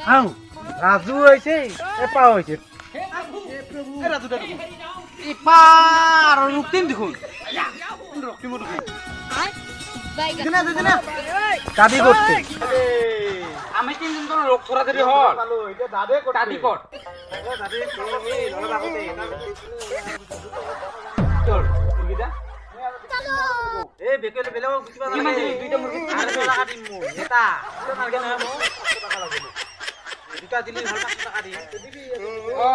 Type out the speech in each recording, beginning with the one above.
হাও রাজু হইছে এপা হইছে রাজুটা এপার রক্তিম দেখুন রক্তিম দাবি করতে আমি তিনজন তো লোক করা দেরি হল দাদি কর চল মুরগিটা এ বেকেলে বেলেও বুঝবা কি মানে দুইটা মুরগি 500 টাকা দিম মু এটা নালগে না মু 500 টাকা লাগিব দুটা দিলি ভাল 500 টাকা দি ও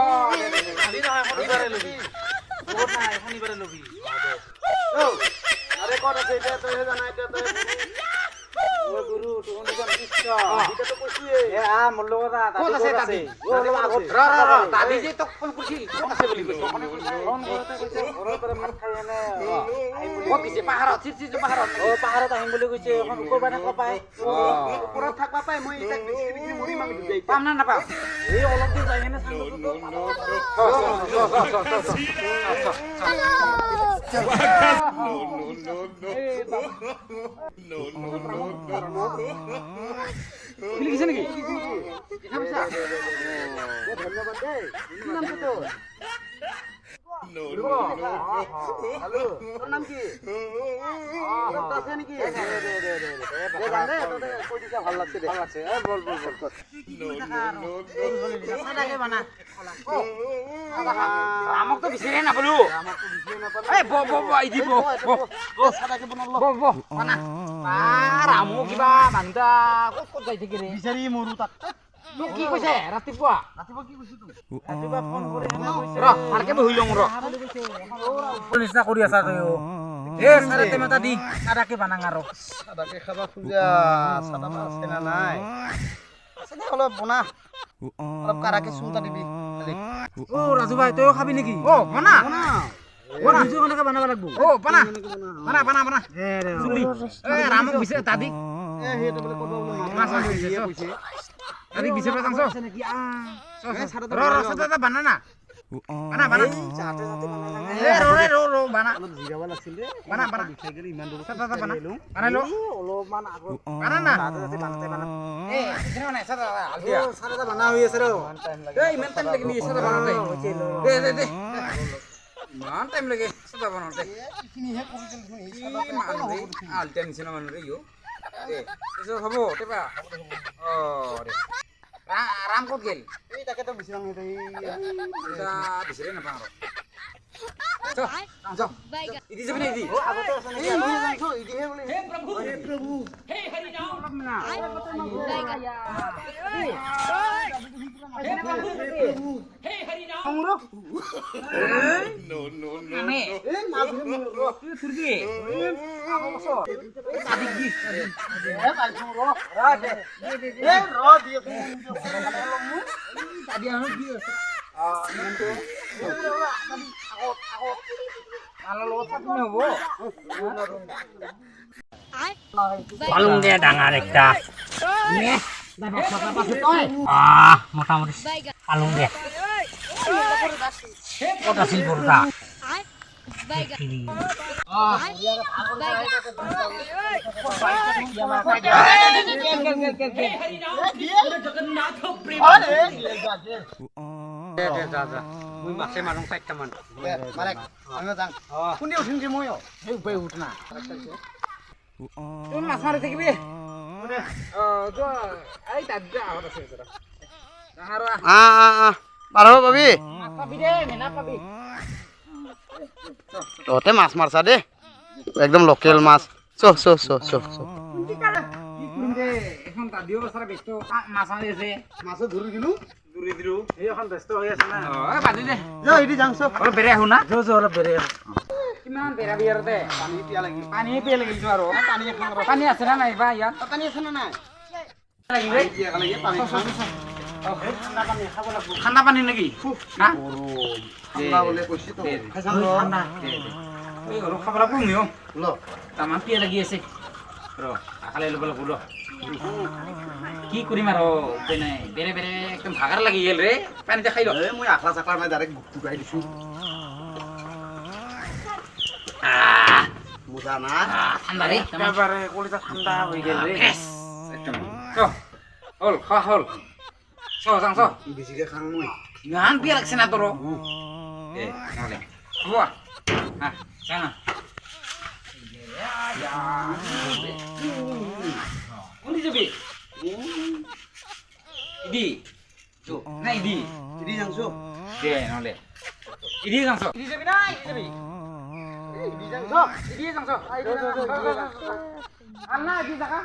আজি নহয় শনিবাৰে লবি বহুত নাই শনিবাৰে লবি ও আরে কত আছে এটা তো জানা এটা তো ও গুরু তো অনুমান কৃষ্ণ এটা তো কইছিয়ে এ আ মোর লগরা কোন আছে দাদি ও আগত দাদি যে তো ফোন করছিল কোন আছে বলি কইছো ফোন করতে কইছে ঘৰৰ পৰা মাত খাই এনে ও কিছে পাহাৰত চিৰচিৰ পাহাৰত ও পাহাৰত আহিম বুলি কৈছে এখন কৰবা থাকবা পাই ওপৰত থাকবা পাই মই এটা বিস্কিট মুড়ি মাগি যাই পাম না নাপাম এই অলপ দিন যাই এনে লিখিছে নাকি ধন্যবাদ দেই নাম তো হ্যালো তোর নাম কি আছে নাকি কই দিছা ভাল লাগছে দে বল সাদাকে বানা আমাক তো বিচাৰে না বলো আমাকো বুঝিয়ে না পালে এই ব ব ব এই দিব ব সাদাকে বনালো ব ব বানা ৰামো কিবা মান্দা ক'ত যাই থাকি ৰে বিচাৰি মৰু তাক তোক কি কৈছে ৰাতিপুৱা ৰাতিপুৱা কি কৈছ তুমি ৰাতিপুৱা ফোন কৰি এনে কৈছে ৰ ভালকে বহি লওঁ ৰ নিচিনা কৰি আছা তই এ সাৰে তেমটা দি সাদাকে বানাং আৰু সাদাকে খাবা খুজা সাদা আছে না নাই আছে দে অলপ বনা অলপ কাৰাকে চুলটা দিবি ও ৰাজু ভাই তইও খাবি নেকি অ বানা ও নিজে কেনেকে বনাব লাগব অ বানা বানা বানা বানা এ ৰে চুলি এ ৰামক বিচাৰে দাদি এ হেটো বলে কব মাছ কৈছে দাদি বিচাৰে যাংছ আছে নেকি আ ৰ ৰ সাদা বানা না বানা বানা চাতে চাতে বনালা এ ৰ বানা অলপ জিৰাব লাগছিল ৰে বানা বানা বিখাই গলি ইমান দূৰ সাদা বানা বানা ল অলপমান আগত বানা না চাতে চাতে বানাতে বানা এ কিনে বানা সাদা আলদিয়া ও সাদাটা বানা হৈ আছে ৰ এই ইমান টাইম লাগে নি সাদা বানাতে দে ইমান টাইম লাগে সাদা বানাতে কিনিহে কৰি দিল তুমি আলটা নিচিনা মানুহ ৰে ইও দে পিছত হ'ব তেবা অ ৰে ৰাম ক'ত গেল এই তাকেতো বিচৰা নাই দেই এটা বিচাৰে নাপাওঁ ৰ যাও ইদি যাবি নে ইদি আগতে আছে নেকি এই মই জানছো ইদিহে বলে হে প্ৰভু হে হৰি ৰাম আমি এই মাছ ধৰি তুই থুৰবি সাদিক দি এ পাইছো ৰ দে এ ৰ দিয়ে দাদি আনো কি আছে মনটো মালৰ লগত থাকি নহ'ব পালুং দে ডাঙৰ একটা মোটামুটি পালুং দে কত আছিল বড়টা মই মাছে মাৰোঁ 4টা মান মানে আমি যাং কোনে উঠিম কি মই এই উপায় উঠ না তুই মাছ মাৰি থাকিবি এই দাদা আহত আছে পাৰব পাবি মাছ পাবি দে মেনা পাবি তহঁতে মাছ মাৰছা দেই একদম লোকেল মাছ চ এখন দাদিও বছৰে ব্যস্ত মাছ মাৰি আছে মাছো ধৰি দিলো দূৰি দিলো এই এখন ব্যস্ত হৈ আছে না বান্ধি দে এদি যাং চ অলপ বেৰে আহো না অলপ বেৰে কিমান বেৰা বিয়াৰতে পানী পিয়া লাগিল পানী পিয়া লাগিলতো আৰু পানী এখন পানী আছে না নাই বা ইয়াত পানী আছে না নাই লাগিলে পিয়া লাগে পানী ঠাণ্ডা পানী নেকি না ঠাণ্ডা বলে কৈছি তো ঠাণ্ডা এই ঘৰত খাব লাগিব মিও ল তামান পিয়া লাগি আছে ৰ আখালে ল'ব লাগিব ৰ কি কৰিম আৰু উপায় নাই বেৰে বেৰে একদম ভাগাৰ লাগি গেল ৰে পানীতে খাই ল এই মই আখলা চাকলা মই ডাইৰেক্ট গুকাই দিছো মুজা না ঠাণ্ডা ৰে একেবাৰে কলিতা ঠাণ্ডা হৈ গেল ৰে একদম হ'ল খোৱা হ'ল sang বেছিকে খাং মই ইমান বিয়া লাগছে না তোর নহলে হব হ্যাঁ জানা কোনটি যাবি ইদি না ইদি ইদি যাংছো দে নহলে ইদি যাংছ ইদি যাবি না ইদি যাবি ইদি যাংছো ইদি যাংছ আল্লাহ ইদি জাগা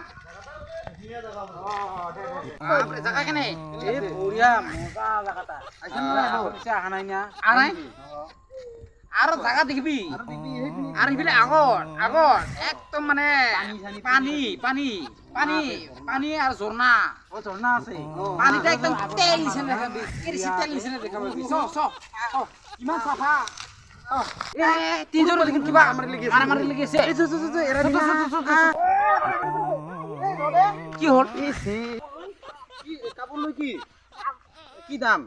জাগা কেনে এ বঢ়িয়া মজা জাগাটা আইছেন না পইচা আহা নাই না আনাই আর জাগা দেখবি আর ইফালে আগত একদম মানে পানি পানি পানি পানি আর ঝর্ণা ও ঝর্ণা আছে পানিটা একদম তেল নিচে দেখাবি কেরিসি তেল নিচে দেখাবি চ ইমান সাফা এ তিনজন দেখুন কিবা আমার লাগি আছে এই এরা কি হল কি কাপড় লৈ কি দাম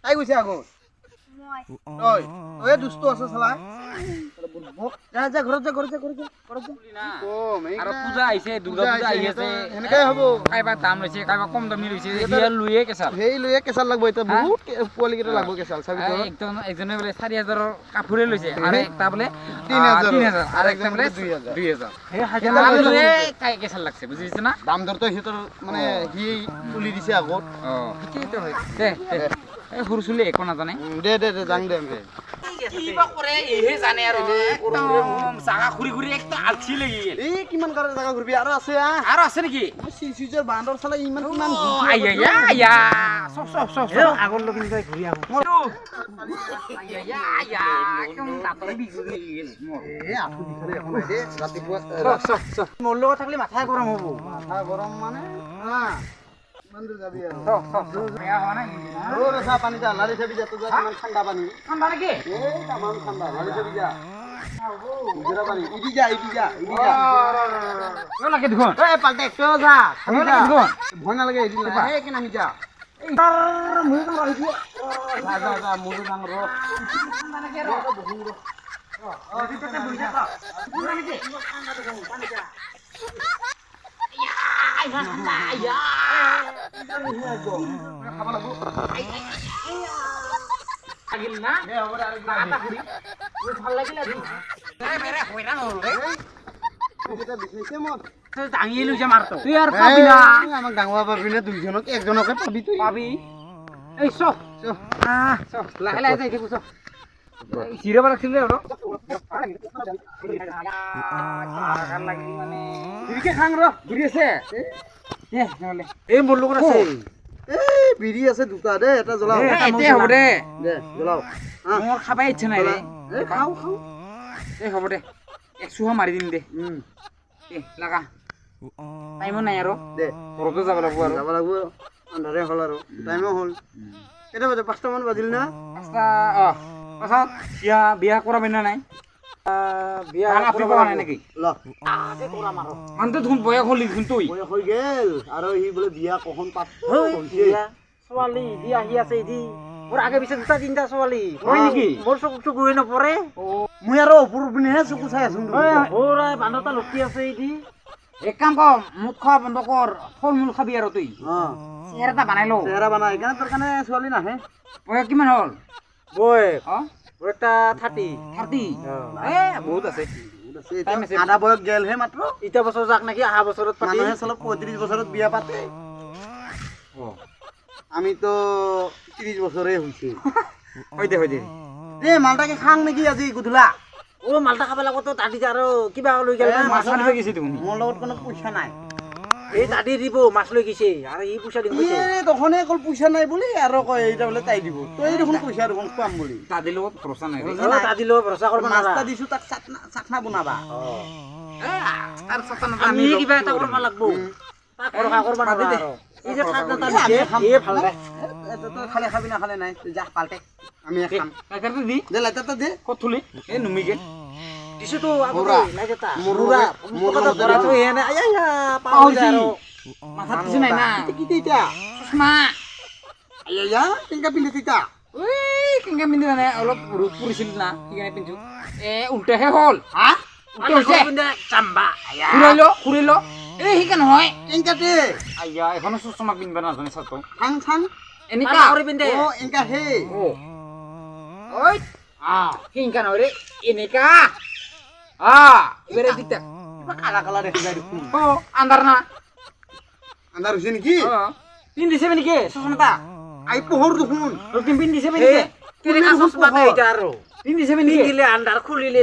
তাই গৈছে আগত ওই ওই দুষ্ট আছে শালা যা ঘৰত যা আর পূজা আইছে দুর্গা পূজা আইছে এনেকাই হ'ব কাইবা দাম লৈছে কাইবা কম দামি লৈছে হিয়ার লুয়ে কেসাল সেই লৈ কেঁচাল লাগব এটা বহুত পোৱালি কেইটা লাগব কেঁচাল চাবি তো একজন একজনে বলে 4000 কাপড়ে লৈছে আর একটা বলে 3000 আর একটা বলে 2000 হে হাজার কাই কেসাল লাগছে বুঝিছ না দাম দৰ তো সিহঁতৰ মানে সি তুলি দিছে আগত ও ঠিকই তো হয় দে এই হুরসুলি একো না জানে দে যাং দে কিবা করে এহে জানে আর একদম জাগা ঘুরি ঘুরি একদম আলছি লাগি গেল এই কিমান কাৰে জাগা ঘুৰবি আৰু আছে আৰ আছে নাকি সিজৰ বান্দৰ চালা ইমান কিমান আয়া সব আগৰ লগ কিন্তু ঘুৰি আহো আয়া একদম দাঁতৰে বিগুলি গেল মোৰ এ আঠু দিখালে এখন নাই দে ৰাতিপুৱা মোৰ লগত থাকিলে মাথা গৰম হ'ব মাথা গৰম মানে ইমান দূৰ যাবি আৰু বেয়া হওয়া নাই ৰচা পানী যা লাৰি চাবি যা তোৰ ইমান ঠাণ্ডা পানী ঠান্ডা নাকি এই তামান ঠাণ্ডা লাৰি চাবি যা নিজৰা পানী ইদি যা কেউ লাগে দেখুন এই পাল্টে কিয় যা দেখুন ভয় নালাগে ইদি এই কি নামি যা যা মোৰো যাং ৰ লাগিল না ভাল লাগিল দাঙি লৈছে মাৰটো তুই আৰু পাবি না আমাক ডাঙৰ পাবি না দুইজনক একজনকে পাবি তুই পাবি এই চক লাহে লাহে যাই থাকো চক চিৰাব লাগিছিলে আৰু লাগি মানে বিৰিকে খাং ৰ ঘূৰি আছে নহ'লে এই মোৰ লগত আছে এই বিৰি আছে দুটা দে এটা জ্বলাও এতিয়া হ'ব দে জ্বলাও মোৰ খাবাই ইচ্ছা নাই ৰে এই খাও এই হ'ব দে এক চুহা মাৰি দিম দে লাগা টাইমো নাই আৰু দে ঘৰতো যাব লাগিব আৰু যাব লাগিব আন্ধাৰে হ'ল আৰু টাইমো হ'ল কেইটা বাজে 5টা মান বাজিল না পাঁচটা পাছত বিয়া কৰাবি না নাই বিয়া আপনি কৰা নাই নেকি ল মানুহটো দেখোন বয়স হ'ল দেখোন তুই বয়স হৈ গেল আৰু সি বোলে বিয়া কখন পাত ছোৱালী ইদি আহি আছে ইদি মোৰ আগে পিছে দুটা তিনিটা ছোৱালী হয় নেকি মোৰ চকু গৈ নপৰে মই আৰু ওপৰৰ পিনেহে চকু চাই আছো বান্ধতা লটকি আছে ইদি এক কাম কৰ মুখ খোৱা বন্ধ কৰ ফল মূল খাবি আৰু তুই চেহেৰা এটা বনাই ল চেহেৰা বনাই সেইকাৰণে তোৰ কাৰণে ছোৱালী নাহে বয়স কিমান হ'ল বয়স অ এটা 30 30 বহুত আছে টাইম আছে আধা বয়স গেলহে মাত্ৰ ইটা বছৰ যাক নেকি অহা বছৰত পাতি মানুহে চলপ 35 বছৰত বিয়া পাতে আমিতো 30 বছৰে হৈছে হৈ দে এই মালটাকে খাং নেকি আজি গধূলা অ মালটা খাব লাগতো দাদি আৰু কিবা লৈ গেল মাছ আনিব গৈছে দেখোন মোৰ লগত কোনো পইচা নাই এই দাদি দিব মাছ লৈ গৈছে আৰু ই পইচা দিব কৈছে এই দখনে অকল পইচা নাই বুলি আৰু কয় এইটা বোলে তাই দিব তই দেখোন পইচা দেখোন খুৱাম বুলি দাদিৰ লগত ভৰসা নাই দাদি লৈ ভৰসা কৰিব মাছটা নাৰা দিছো তাক চাকনা বনাবা তাৰ সতন আমি কিবা এটা কৰিব লাগব তাক ভৰসা কৰিব নাৰা আৰু এই যে খাদ্য এটা দিছে এই ভাল দে তই খালে খাবি না খালে নাই যা পাল্টে আমি খাম লাইটাৰটো দি দে লাইটাৰটা দে ক'ত থলি এই নুমিকে দিছো তো মুৰা। আগতে লাগেটা মুৰা। মুৰা ধৰা তো এনে আয়া পাহৰিছি। পাহৰি আৰু মাথাত কিছু নাই না কি তিতা চশমা আয়া কেনেকা পিন্ধে তিতা ঐ কেনেকৈ পিন্ধি মানে অলপ ৰ'দ পৰিছিল না সেইকাৰণে পিন্ধছো উল্টাহে হ'ল হা উল্টা হৈছে চাম্বা ঘূৰাই ল এই হিকা নহয় কেংকাতে আইয়া এখনো চশমা পিনবা নাজানে ছাতো থাং থাং এনেকা কৰি পিন্ধে ও এংকা হে ওই হিংকা নহয় রে এনেকা এবারে দিকটা কালা কালা দেখি যায় দেখোন আন্দার না আন্ধার হইছে নেকি পিন্দিছে নাকি চশমাটা আই পোহর দেখোন রক্তিম পিন্দিছে নাকি কেনেকা চশমা দে এটা আৰু পিন্দিছে নাকি পিন্ধিলে আন্ধাৰ খুলিলে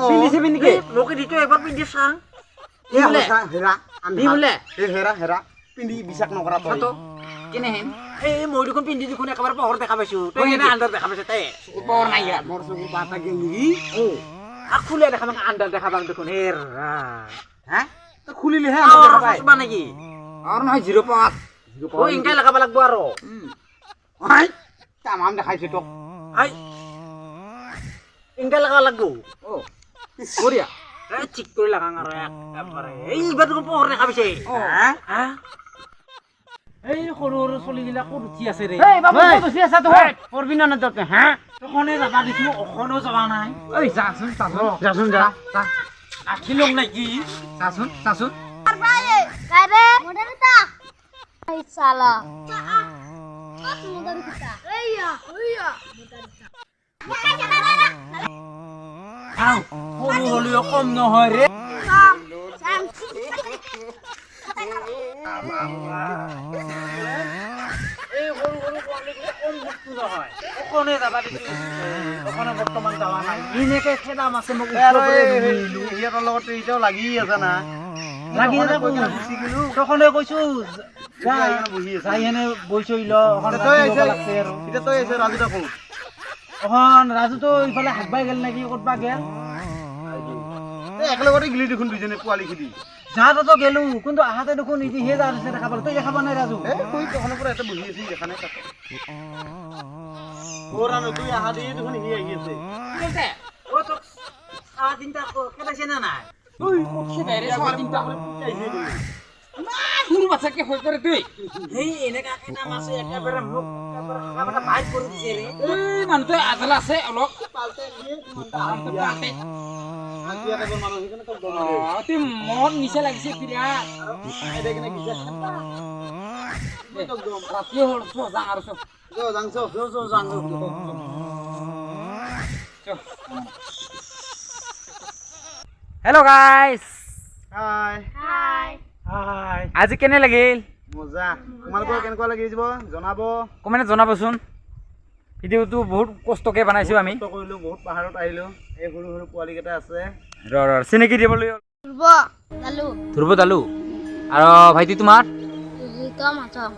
পিন্দিছে নাকি মোকে দিটো এবাৰ পিন্ধি চাং এ হসা হেৰা দি বলে এ হেৰা হেৰা পিন্ধি বিশ্বাস নকৰা তই ছাতো কেনে হেন এই মই দেখোন পিন্ধি দেখোন একেবাৰে পোহৰ দেখা পাইছো তই এনে আন্ধাৰ দেখা পাইছ তাই পৰ নাই ইয়াত মোৰ চকু বাটা গেলি খুলে দেখা পাং আন্ধাৰ দেখা পাং দেখোন হে হ্যাঁ তো খুলিলে হে আৰু দেখা পাই চশমা নেকি আৰ নহয় 05 ও ইনকাই লাগাব লাগব আৰু হাই তামাম দেখাইছে তোক হাই ইনকাই লাগাব লাগব ও বঢ়িয়া ঠিক কৰি লাগাং আৰু একেবাৰে এইবাৰ দেখোন পোহৰ দেখা পাইছে হা এই সৰু সৰু চলিগিলা ক'ত উঠি আছে ৰে এই বাবু কত উঠি আছা তো পৰবি না ততে হা তখনে যাবা দিছো অখনো যাবা নাই ওই যাচোন যাচোন যা আখিলং নাকি যাচোন Kare, modal kita. Ay salah. Modal kita. Iya. Modal kita. আও সৰু হলিও কম নহয় ৰে Sam. এই সৰু সৰু পোৱালিগিলা কম বস্তু নহয় অখনে যাবা দিছো অখনে বৰ্তমান যাবা নাই এনেকে খেদাম আছে মোক সিহঁতৰ লগত এতিয়াও লাগি আছে না লাগি আছে গুচি গেলো তখনে কৈছো বহি আছে যাই এনে বৈছই ল অখন তই লাগছে আহিছে আৰু এতিয়া তই আহিছে ৰাজুটা কওঁ অখন ৰাজুতো ইফালে হাগবাই গেল নেকি ক'তবা গেল একেলগতে গিলি দেখোন দুইজনে পোৱালি খেদি যাওঁতেতো গেলো কিন্তু আহাতে দেখোন ইতি হে যাওঁতে দেখা পালো তই দেখা পোৱা নাই ৰাজু মই তখনৰ পৰা এটা বহি আছি দেখা নাই তাতে ৰানু তুই আহা দিয়ে দেখোন সি আহি আছে ও তোক চাহ তিনটা খেলাইছে না নাই ওই কক্ষে দেরে সারা দিনটা করে শুরু বাচ্চাকে হই করে তুই সেই এনেকা খেনা মাছে একেবাৰে মোক একেবাৰে বাইক কৰি দিছে ৰে এই মানুহ আজলা আছে অলপ পালতে দিয়ে পালতে আজি এটা মানুহ সেইকাৰণে তোক দম তুই মন নিচা লাগিছে পিরা দে কিনে কিছে তোক দম রাতি হল সোজা আর সব যো জাংছ हेलो गाइस হাই Hai. হাই আজি কেনে লাগিল মজা তোমালোকৰ কেনেকুৱা লাগি যাব জনাব কমেণ্ট জনাবচোন ভিডিঅ'টো বহুত কষ্টকে বনাইছো আমি কষ্ট কৰিলো বহুত পাহাৰত আহিলো এই সৰু সৰু পোৱালি কেইটা আছে চিনাকি দিবলৈ Turbo. Lalu. ধ্ৰুৱ দালু আৰু ভাইটি তোমাৰ Itu macam.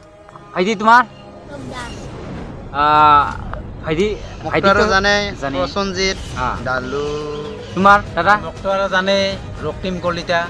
ভাইটি তোমাৰ Top das. ভাইটি মুক্তাৰো জানে জানে। প্ৰসঞ্জিত আ। ডালু তোমাৰ দাদা ডক্টৰ জানে ৰক্তিম কলিতা